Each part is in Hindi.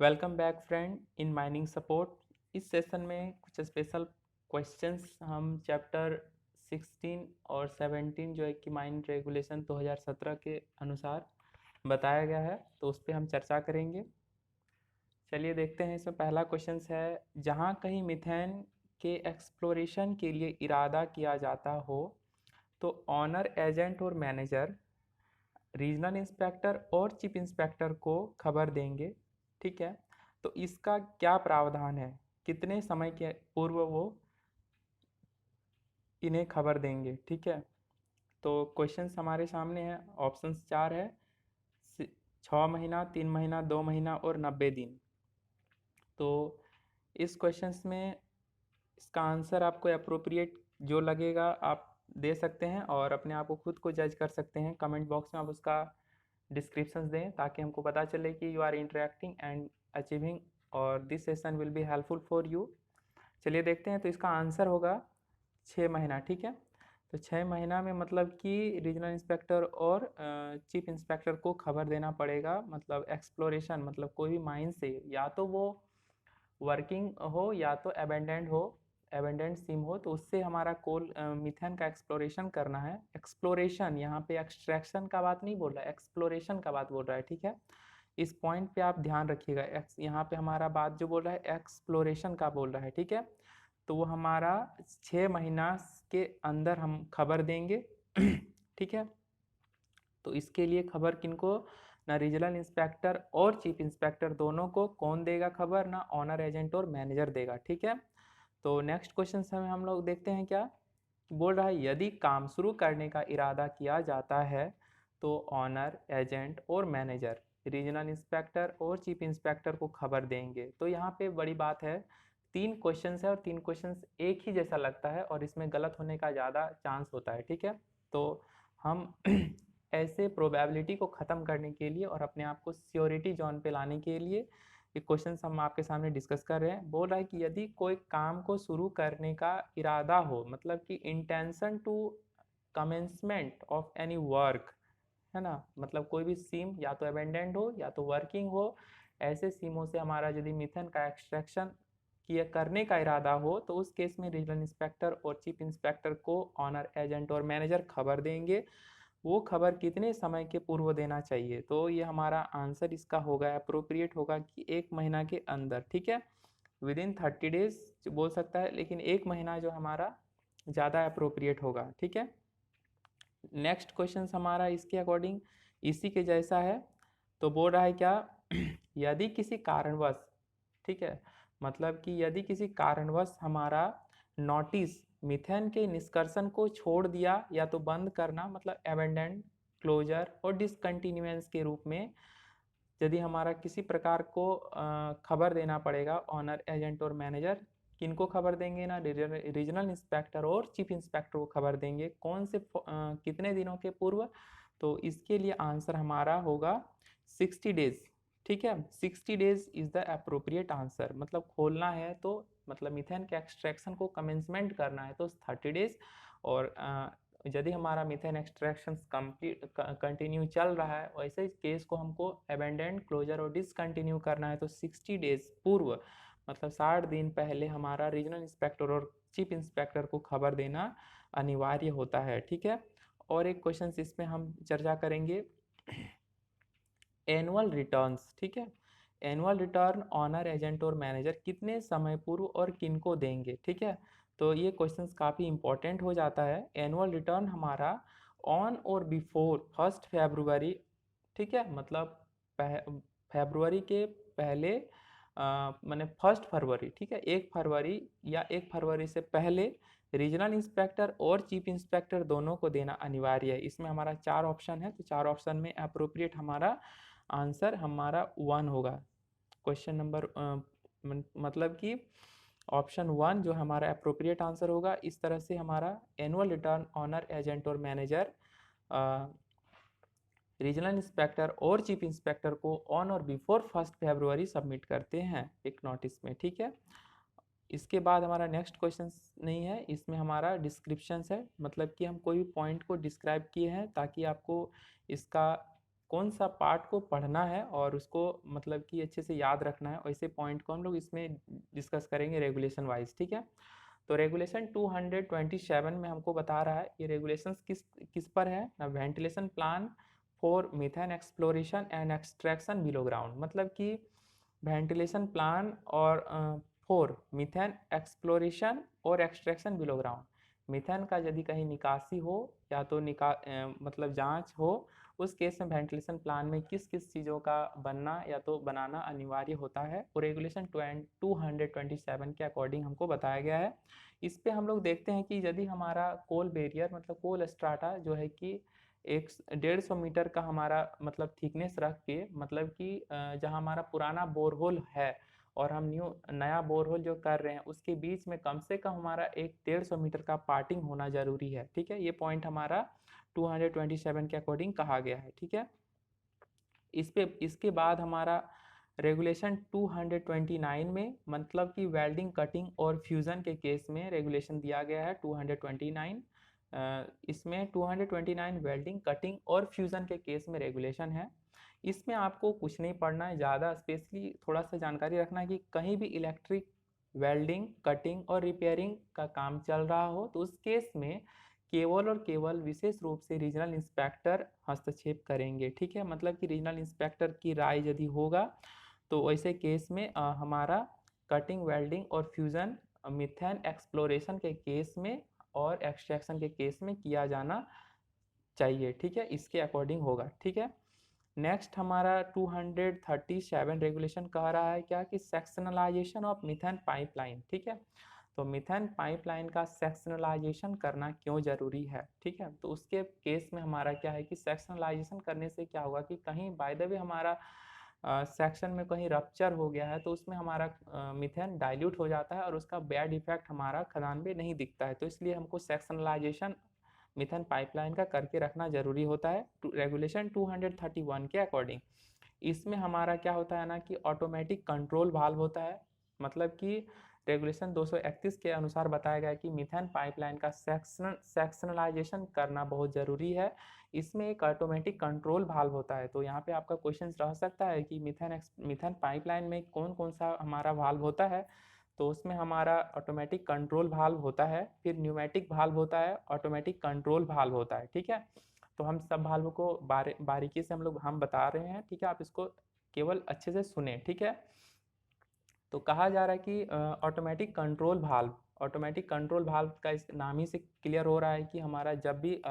Welcome back friend in mining support. इस सेशन में कुछ स्पेशल क्वेश्चंस हम चैप्टर 16 और 17 जो है कि माइन रेगुलेशन 2017 के अनुसार बताया गया है, तो उस पर हम चर्चा करेंगे। चलिए देखते हैं। इसमें पहला क्वेश्चन है, जहाँ कहीं मीथेन के एक्सप्लोरेशन के लिए इरादा किया जाता हो तो ऑनर एजेंट और मैनेजर रीजनल इंस्पेक्टर और चीफ इंस्पेक्टर को खबर देंगे। ठीक है, तो इसका क्या प्रावधान है, कितने समय के पूर्व वो इन्हें खबर देंगे। ठीक है, तो क्वेश्चंस हमारे सामने है। ऑप्शंस चार है, 6 महीना, 3 महीना, 2 महीना और 90 दिन। तो इस क्वेश्चंस में इसका आंसर आपको अप्रोप्रिएट जो लगेगा आप दे सकते हैं और अपने आप को खुद को जज कर सकते हैं। कमेंट बॉक्स में आप उसका डिस्क्रिप्शंस दें ताकि हमको पता चले कि you are interacting and achieving और this session will be helpful for you. चलिए देखते हैं। तो इसका आंसर होगा 6 महीना। ठीक है, तो 6 महीना में मतलब कि रीजनल इंस्पेक्टर और चीफ इंस्पेक्टर को खबर देना पड़ेगा। मतलब एक्सप्लोरेशन मतलब कोई भी माइन से या तो वो वर्किंग हो या तो एबेंडेंट हो, एबेंडेंट सिम हो, तो उससे हमारा कोल मीथेन का एक्सप्लोरेशन करना है। एक्सप्लोरेशन यहाँ पे एक्सट्रैक्शन का बात नहीं बोल रहा है, एक्सप्लोरेशन का बात बोल रहा है। ठीक है, इस पॉइंट पे आप ध्यान रखिएगा। यहाँ पे हमारा बात जो बोल रहा है एक्सप्लोरेशन का बोल रहा है। ठीक है, तो वो हमारा 6 महीना के अंदर हम खबर देंगे। ठीक है, तो इसके लिए खबर किनको, ना रीजनल इंस्पेक्टर और चीफ इंस्पेक्टर दोनों को कौन देगा खबर, ना ऑनर एजेंट और मैनेजर देगा। ठीक है, तो नेक्स्ट क्वेश्चन में हम लोग देखते हैं क्या बोल रहा है। यदि काम शुरू करने का इरादा किया जाता है तो ऑनर एजेंट और मैनेजर रीजनल इंस्पेक्टर और चीफ इंस्पेक्टर को खबर देंगे। तो यहाँ पे बड़ी बात है, 3 क्वेश्चंस है और 3 क्वेश्चंस एक ही जैसा लगता है और इसमें गलत होने का ज़्यादा चांस होता है। ठीक है, तो हम ऐसे प्रोबेबिलिटी को ख़त्म करने के लिए और अपने आप को श्योरिटी जोन पे लाने के लिए ये क्वेश्चन हम आपके सामने डिस्कस कर रहे हैं। बोल रहा है कि यदि कोई काम को शुरू करने का इरादा हो, मतलब कि intention to commencement of any work, है ना, मतलब कोई भी सीम या तो अबेंडेंट हो या तो वर्किंग हो, ऐसे सीमों से हमारा यदि मीथेन का एक्सट्रैक्शन किया करने का इरादा हो तो उस केस में रीजनल इंस्पेक्टर और चीफ इंस्पेक्टर को ऑनर एजेंट और मैनेजर खबर देंगे। वो खबर कितने समय के पूर्व देना चाहिए, तो ये हमारा आंसर इसका होगा, अप्रोप्रिएट होगा कि 1 महीना के अंदर। ठीक है, विदिन 30 डेज बोल सकता है, लेकिन 1 महीना जो हमारा ज़्यादा अप्रोप्रिएट होगा। ठीक है, नेक्स्ट क्वेश्चन हमारा इसके अकॉर्डिंग इसी के जैसा है। तो बोल रहा है क्या, यदि किसी कारणवश, ठीक है, मतलब कि यदि किसी कारणवश हमारा नोटिस मीथेन के निष्कर्षण को छोड़ दिया या तो बंद करना, मतलब एबेंडेंट, क्लोजर और डिसकंटिन्यूएंस के रूप में यदि हमारा किसी प्रकार को खबर देना पड़ेगा, ऑनर एजेंट और मैनेजर किनको खबर देंगे ना, रीजनल इंस्पेक्टर और चीफ इंस्पेक्टर को खबर देंगे। कौन से कितने दिनों के पूर्व, तो इसके लिए आंसर हमारा होगा 60 डेज। ठीक है, 60 days is the appropriate answer. मतलब खोलना है तो मतलब मीथेन के एक्सट्रैक्शन को कमेंसमेंट करना है तो 30 डेज, और यदि हमारा मीथेन एक्सट्रैक्शन कंप्लीट कंटिन्यू चल रहा है, वैसे केस को हमको अबेंडेंट, क्लोजर और डिसकंटिन्यू करना है तो 60 डेज पूर्व, मतलब 60 दिन पहले हमारा रीजनल इंस्पेक्टर और चीफ इंस्पेक्टर को खबर देना अनिवार्य होता है। ठीक है, और एक क्वेश्चन इसमें हम चर्चा करेंगे, एनुअल रिटर्न्स। ठीक है, एनुअल रिटर्न ऑनर एजेंट और मैनेजर कितने समय पूर्व और किनको देंगे। ठीक है, तो ये क्वेश्चंस काफ़ी इंपॉर्टेंट हो जाता है। एनुअल रिटर्न हमारा ऑन और बिफोर 1 फरवरी, ठीक है, मतलब फरवरी के पहले, मैंने 1 फरवरी, ठीक है, 1 फरवरी या 1 फरवरी से पहले रीजनल इंस्पेक्टर और चीफ इंस्पेक्टर दोनों को देना अनिवार्य है। इसमें हमारा 4 ऑप्शन है, तो 4 ऑप्शन में अप्रोप्रिएट हमारा आंसर हमारा 1 होगा। क्वेश्चन नंबर मतलब कि ऑप्शन 1 जो हमारा अप्रोप्रिएट आंसर होगा। इस तरह से हमारा एनुअल रिटर्न ऑनर एजेंट और मैनेजर रीजनल इंस्पेक्टर और चीफ इंस्पेक्टर को ऑन और बिफोर 1 फरवरी सबमिट करते हैं एक नोटिस में। ठीक है, इसके बाद हमारा नेक्स्ट क्वेश्चन नहीं है, इसमें हमारा डिस्क्रिप्शन है, मतलब कि हम कोई भी पॉइंट को डिस्क्राइब किए हैं ताकि आपको इसका कौन सा पार्ट को पढ़ना है और उसको मतलब कि अच्छे से याद रखना है, वैसे पॉइंट को हम लोग इसमें डिस्कस करेंगे रेगुलेशन वाइज, ठीक है। तो रेगुलेशन 227 में हमको बता रहा है ये रेगुलेशंस किस किस पर है ना, ventilation plan for methane exploration and extraction below ground, मतलब कि वेंटिलेशन प्लान और फॉर मीथेन एक्सप्लोरेशन और एक्सट्रैक्शन बिलो ग्राउंड, मीथेन का यदि कहीं निकासी हो या तो मतलब जांच हो, उस केस में वेंटिलेशन प्लान में किस किस चीज़ों का बनना या तो बनाना अनिवार्य होता है, और रेगुलेशन 227 के अकॉर्डिंग हमको बताया गया है। इस पे हम लोग देखते हैं कि यदि हमारा कोल बैरियर मतलब कोल स्ट्राटा जो है कि 150 मीटर का हमारा मतलब थिकनेस रख के, मतलब कि जहाँ हमारा पुराना बोरहोल है और हम नया बोरहोल जो कर रहे हैं उसके बीच में कम से कम हमारा 150 मीटर का पार्टिंग होना जरूरी है, ठीक है। ये पॉइंट हमारा 227 के अकॉर्डिंग कहा गया है, ठीक है। इसके बाद हमारा रेगुलेशन 229 में मतलब कि वेल्डिंग कटिंग और फ्यूज़न के केस में रेगुलेशन दिया गया है 229। इसमें 229 वेल्डिंग कटिंग और फ्यूज़न के केस में रेगुलेशन है। इसमें आपको कुछ नहीं पढ़ना है ज़्यादा, स्पेशली थोड़ा सा जानकारी रखना है कि कहीं भी इलेक्ट्रिक वेल्डिंग कटिंग और रिपेयरिंग का काम चल रहा हो तो उस केस में केवल और केवल विशेष रूप से रीजनल इंस्पेक्टर हस्तक्षेप करेंगे, ठीक है। मतलब कि रीजनल इंस्पेक्टर की राय यदि होगा तो वैसे केस में हमारा कटिंग वेल्डिंग और फ्यूज़न मिथेन एक्सप्लोरेशन के केस में और एक्सट्रैक्शन के केस में किया जाना चाहिए, ठीक है। इसके अकॉर्डिंग होगा, ठीक है। नेक्स्ट हमारा 237 रेगुलेशन कह रहा है क्या कि सेक्शनलाइजेशन ऑफ मिथेन पाइपलाइन, ठीक है। तो मिथेन पाइपलाइन का सेक्शनलाइजेशन करना क्यों जरूरी है, ठीक है। तो उसके केस में हमारा क्या है कि सेक्शनलाइजेशन करने से क्या होगा कि कहीं बाय द वे हमारा सेक्शन में कहीं रप्चर हो गया है तो उसमें हमारा मिथेन डाइल्यूट हो जाता है और उसका बैड इफेक्ट हमारा खदान में नहीं दिखता है, तो इसलिए हमको सेक्शनलाइजेशन मिथेन पाइपलाइन का करके रखना जरूरी होता है रेगुलेशन 231 के अकॉर्डिंग। इसमें हमारा क्या होता है ना कि ऑटोमेटिक कंट्रोल वाल्व होता है, मतलब कि रेगुलेशन 231 के अनुसार बताया गया है कि मिथेन पाइपलाइन का सेक्शनलाइजेशन करना बहुत ज़रूरी है। इसमें एक ऑटोमेटिक कंट्रोल वाल्व होता है, तो यहाँ पे आपका क्वेश्चन रह सकता है कि मिथेन पाइपलाइन में कौन कौन सा हमारा वाल्व होता है। तो उसमें हमारा ऑटोमेटिक कंट्रोल वाल्व होता है, फिर न्यूमेटिक वाल्व होता है, ऑटोमेटिक कंट्रोल वाल्व होता है, ठीक है। तो हम सब वाल्व को बारीकी से हम बता रहे हैं, ठीक है। आप इसको केवल अच्छे से सुने, ठीक है। तो कहा जा रहा है कि ऑटोमेटिक कंट्रोल वाल्व का इस नाम ही से क्लियर हो रहा है कि हमारा जब भी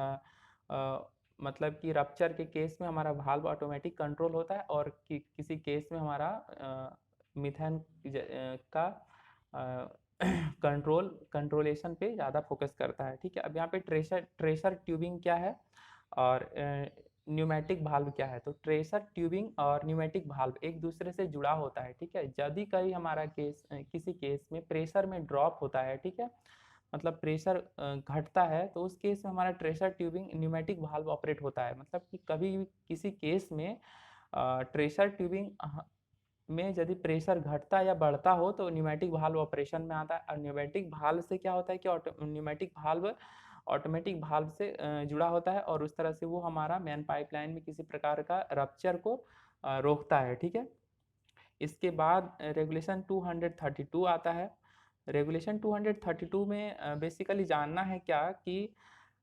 मतलब कि रप्चर के केस में हमारा वाल्व ऑटोमेटिक कंट्रोल होता है और किसी केस में हमारा मिथेन का कंट्रोलेशन पे ज़्यादा फोकस करता है, ठीक है। अब यहाँ पे ट्रेसर ट्यूबिंग क्या है और न्यूमेटिक भाल्व क्या है। तो ट्रेसर ट्यूबिंग और न्यूमेटिक भाल्व एक दूसरे से जुड़ा होता है, ठीक है। यदि कहीं हमारा किसी केस में प्रेशर में ड्रॉप होता है, ठीक है, मतलब प्रेशर घटता है, तो उस केस में हमारा tracer tubing pneumatic valve operate होता है। मतलब कि कभी भी किसी केस में ट्रेसर ट्यूबिंग में यदि प्रेशर घटता या बढ़ता हो तो न्यूमेटिक भाल्व ऑपरेशन में आता है। और न्यूमेटिक भाल्व से क्या होता है कि न्यूमेटिक भाल्व ऑटोमेटिक भाल्व से जुड़ा होता है और उस तरह से वो हमारा मेन पाइपलाइन में किसी प्रकार का रप्चर को रोकता है, ठीक है। इसके बाद रेगुलेशन 232 आता है। रेगुलेशन 232 में बेसिकली जानना है क्या कि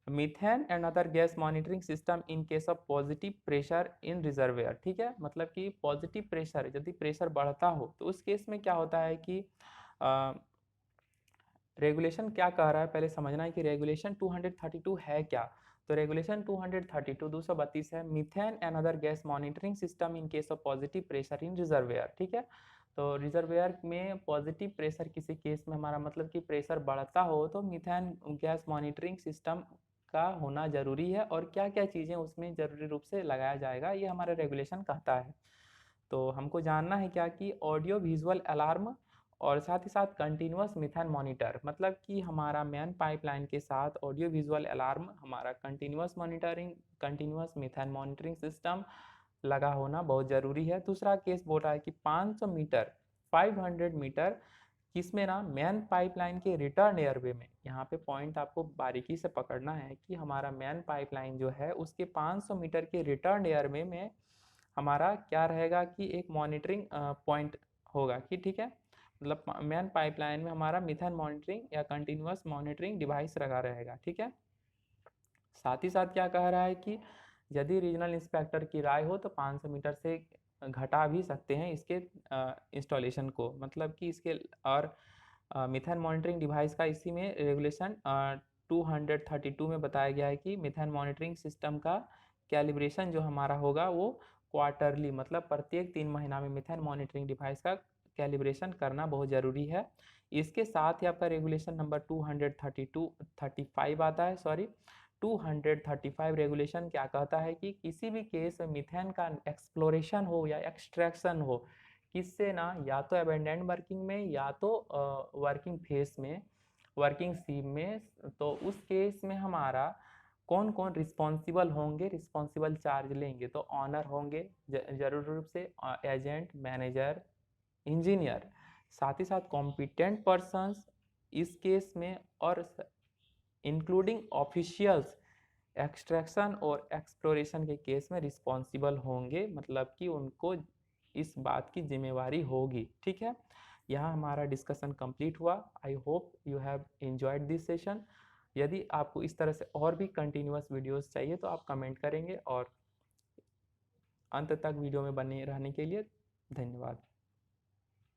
methane and other gas monitoring system in case of positive pressure in reservoir, ठीक है। मतलब कि पॉजिटिव प्रेशर यदि प्रेशर बढ़ता हो तो उस केस में क्या होता है कि रेगुलेशन क्या कह रहा है पहले समझना है कि रेगुलेशन 232 है क्या। तो रेगुलेशन 232 है methane and other gas monitoring system in case of positive pressure in reservoir, ठीक है। तो रिजर्वेयर में पॉजिटिव प्रेशर किसी केस में हमारा मतलब कि प्रेशर बढ़ता हो तो मीथेन गैस मॉनिटरिंग सिस्टम का होना जरूरी है और क्या क्या चीज़ें उसमें जरूरी रूप से लगाया जाएगा ये हमारा रेगुलेशन कहता है। तो हमको जानना है क्या कि ऑडियो विजुअल अलार्म और साथ ही साथ कंटिन्यूअस मिथेन मॉनिटर, मतलब कि हमारा मेन पाइपलाइन के साथ ऑडियो विजुअल अलार्म हमारा कंटिन्यूअस मिथेन मॉनिटरिंग सिस्टम लगा होना बहुत ज़रूरी है। दूसरा केस बोल रहा है कि 500 मीटर 500 मीटर किसमें ना, मेन पाइपलाइन के रिटर्न एयरवे में। यहाँ पे पॉइंट आपको बारीकी से पकड़ना है कि हमारा मेन पाइपलाइन जो है उसके 500 मीटर के रिटर्न एयरवे में हमारा क्या रहेगा कि एक मॉनिटरिंग पॉइंट होगा कि ठीक है, मतलब मेन पाइपलाइन में हमारा मीथेन मॉनिटरिंग या कंटिन्यूअस मॉनिटरिंग डिवाइस लगा रहेगा। ठीक है, साथ ही साथ क्या कह रहा है कि यदि रीजनल इंस्पेक्टर की राय हो तो 500 मीटर से घटा भी सकते हैं इसके इंस्टॉलेशन को, मतलब कि इसके। और मीथेन मॉनिटरिंग डिवाइस का इसी में रेगुलेशन 232 में बताया गया है कि मीथेन मॉनिटरिंग सिस्टम का कैलिब्रेशन जो हमारा होगा वो क्वार्टरली, मतलब प्रत्येक 3 महीना में मीथेन मॉनिटरिंग डिवाइस का कैलिब्रेशन करना बहुत ज़रूरी है। इसके साथ ही आपका रेगुलेशन नंबर 235 आता है, सॉरी 235 रेगुलेशन क्या कहता है कि किसी भी केस में मीथेन का एक्सप्लोरेशन हो या एक्सट्रैक्शन हो, किससे ना, या तो अबेंडेंट वर्किंग में या तो वर्किंग फेस में, वर्किंग सीम में, तो उस केस में हमारा कौन कौन रिस्पॉन्सिबल होंगे, रिस्पॉन्सिबल चार्ज लेंगे, तो ऑनर होंगे जरूर रूप से, एजेंट, मैनेजर, इंजीनियर, साथ ही साथ कॉम्पिटेंट पर्सन्स इस केस में, और इंक्लूडिंग ऑफिशियल्स एक्सट्रैक्शन और एक्सप्लोरेशन के केस में रिस्पॉन्सिबल होंगे, मतलब कि उनको इस बात की जिम्मेवारी होगी। ठीक है, यहाँ हमारा डिस्कशन कंप्लीट हुआ। I hope you have enjoyed this session. यदि आपको इस तरह से और भी कंटिन्यूअस वीडियोस चाहिए तो आप कमेंट करेंगे, और अंत तक वीडियो में बने रहने के लिए धन्यवाद।